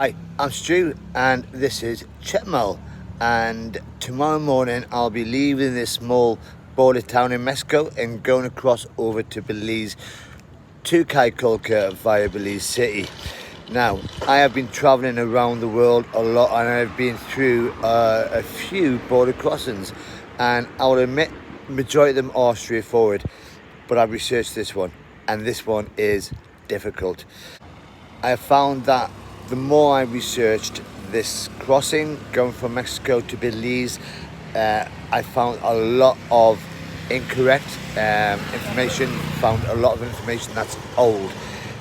Hi, I'm Stu and this is Chetumal, and tomorrow morning I'll be leaving this small border town in Mexico and going across over to Belize to Caulker via Belize City. Now, I have been travelling around the world a lot and I've been through a few border crossings, and I'll admit majority of them are straightforward, but I've researched this one and this one is difficult. I found that the more I researched this crossing going from Mexico to Belize, I found a lot of incorrect information, found a lot of information that's old.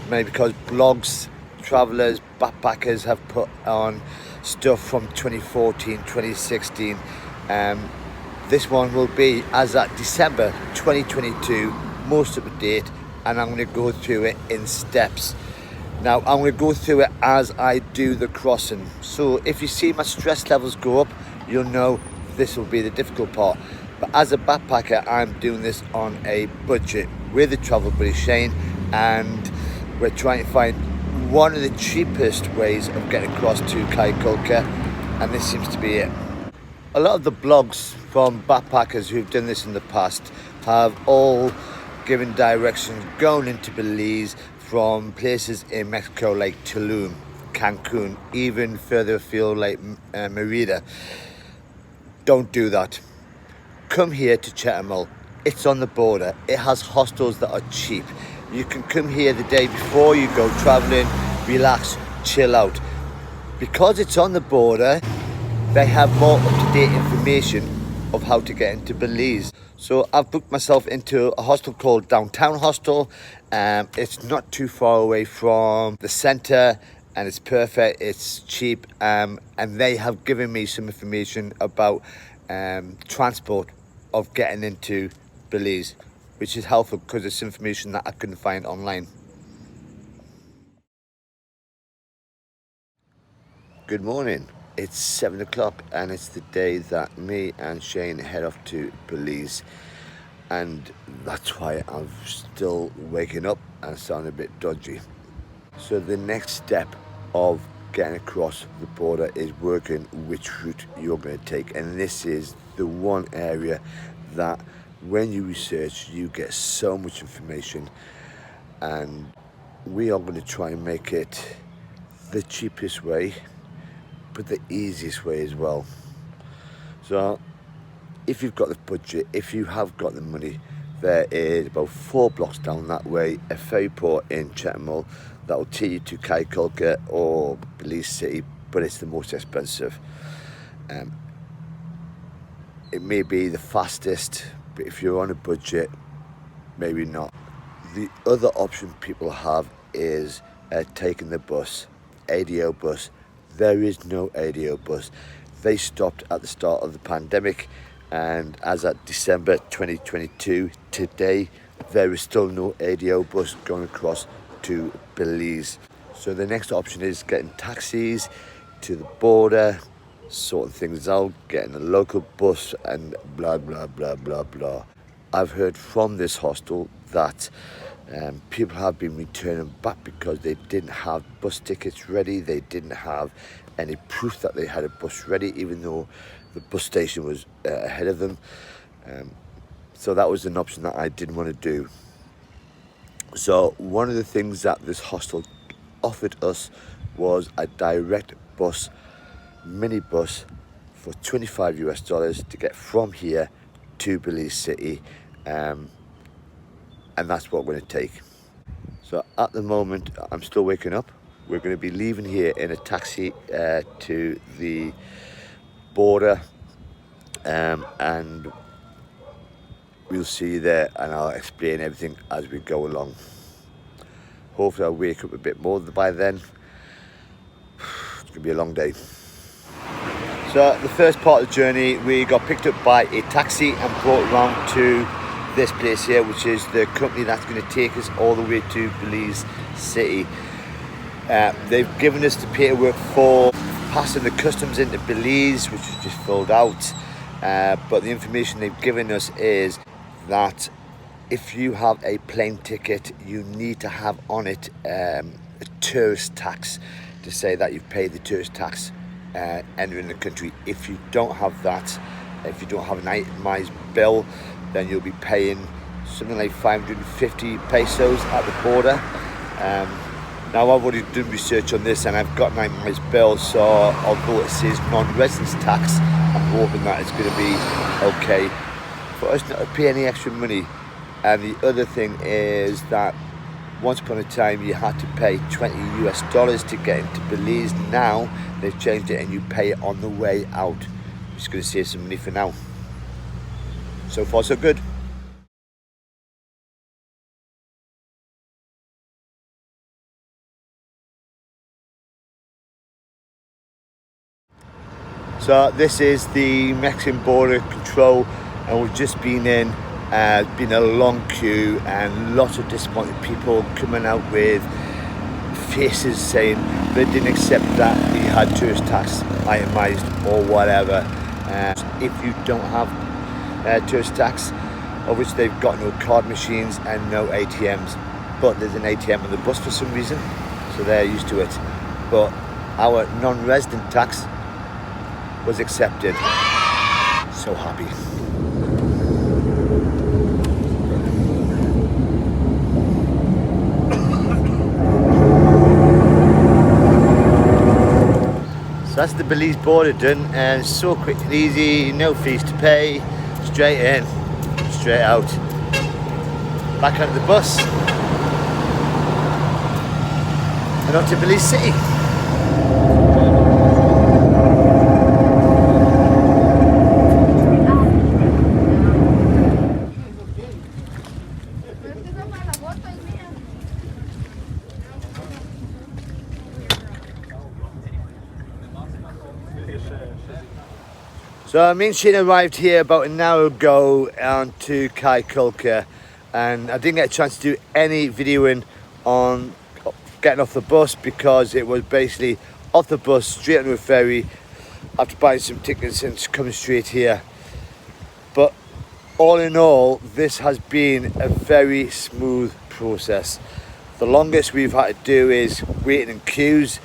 Maybe because blogs, travellers, backpackers have put on stuff from 2014, 2016. This one will be as at December 2022, most up to date, and I'm going to go through it in steps. Now, I'm going to go through it as I do the crossing. So if you see my stress levels go up, you'll know this will be the difficult part. But as a backpacker, I'm doing this on a budget with the travel buddy Shane, and we're trying to find one of the cheapest ways of getting across to Caulker, and this seems to be it. A lot of the blogs from backpackers who've done this in the past have all given directions going into Belize from places in Mexico like Tulum, Cancun, even further afield like Merida. Don't do that. Come here to Chetumal. It's on the border. It has hostels that are cheap. You can come here the day before you go traveling, relax, chill out. Because it's on the border, they have more up-to-date information of how to get into Belize. So I've booked myself into a hostel called Downtown Hostel. It's not too far away from the centre and it's perfect, it's cheap, and they have given me some information about transport of getting into Belize, which is helpful because it's information that I couldn't find online. Good morning. It's 7 o'clock and it's the day that me and Shane head off to Belize, and that's why I'm still waking up and sound a bit dodgy. So the next step of getting across the border is working which route you're going to take, and this is the one area that when you research you get so much information, and we are going to try and make it the cheapest way but the easiest way as well. So if you've got the budget, if you have got the money, there is about 4 blocks down that way a ferry port in Chetumal that will take you to Caulker or Belize City, but it's the most expensive. It may be the fastest, but if you're on a budget, maybe not. The other option people have is taking the bus, ADO bus. There is no ADO bus. They stopped at the start of the pandemic, and as at December 2022, today, there is still no ADO bus going across to Belize. So the next option is getting taxis to the border, sorting things out, getting a local bus, and blah, blah, blah, blah, blah. I've heard from this hostel that people have been returning back because they didn't have bus tickets ready, they didn't have any proof that they had a bus ready, even though the bus station was ahead of them. So that was an option that I didn't want to do. So one of the things that this hostel offered us was a direct bus, minibus, for $25 to get from here to Belize City, and that's what we're going to take. So at the moment I'm still waking up. We're going to be leaving here in a taxi to the border, and we'll see you there and I'll explain everything as we go along. Hopefully I'll wake up a bit more by then. It's going to be a long day. So the first part of the journey, we got picked up by a taxi and brought around to this place here, which is the company that's going to take us all the way to Belize City. They've given us the paperwork for passing the customs into Belize, which is just filled out, but the information they've given us is that if you have a plane ticket, you need to have on it a tourist tax. to say that you've paid the tourist tax entering the country. If you don't have that, if you don't have an itemised bill, then you'll be paying something like 550 pesos at the border. Now I've already done research on this and I've got an itemised bill, so although it says non-residence tax, I'm hoping that it's going to be okay for us not to pay any extra money. And the other thing is that once upon a time you had to pay $20 US to get into Belize. Now they've changed it and you pay it on the way out. It's going to save some money for now. So far so good. So this is the Mexican border control, and we've just been in. Been a long queue and lots of disappointed people coming out with faces saying they didn't accept that we had tourist tax itemised or whatever. If you don't have tourist tax, of which they've got no card machines and no ATMs, but there's an ATM on the bus for some reason, so they're used to it. But our non-resident tax was accepted. So happy. So that's the Belize border done, and so quick and easy, no fees to pay, straight in, straight out. Back onto the bus and on to Belize City. So me and Shane arrived here about an hour ago onto Caye, Caulker, and I didn't get a chance to do any videoing on getting off the bus because it was basically off the bus straight onto a ferry after buying some tickets and coming straight here. But all in all, this has been a very smooth process. The longest we've had to do is waiting in queues.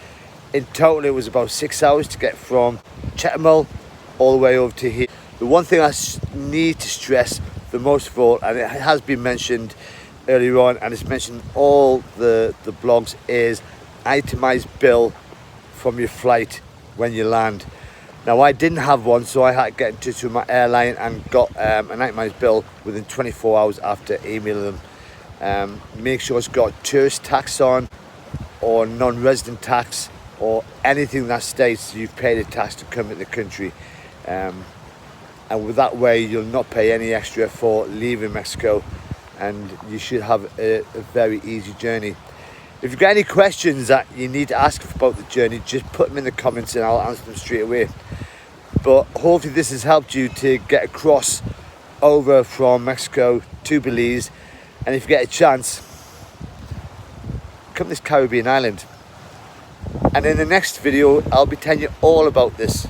In total it was about 6 hours to get from Chetumal all the way over to here. The one thing I need to stress the most of all, and it has been mentioned earlier on and it's mentioned in all the blogs, is itemised bill from your flight when you land. Now I didn't have one, so I had to get in touch with my airline and got an itemised bill within 24 hours after emailing them. Make sure it's got tourist tax on or non-resident tax or anything that states you've paid a tax to come into the country. And with that way you'll not pay any extra for leaving Mexico, and you should have a very easy journey. If you've got any questions that you need to ask about the journey, just put them in the comments and I'll answer them straight away. But hopefully this has helped you to get across over from Mexico to Belize, and if you get a chance, come to this Caribbean island. And in the next video I'll be telling you all about this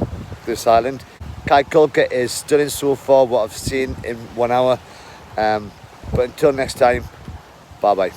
island. Caye Caulker is stunning so far, what I've seen in 1 hour. But until next time, bye bye.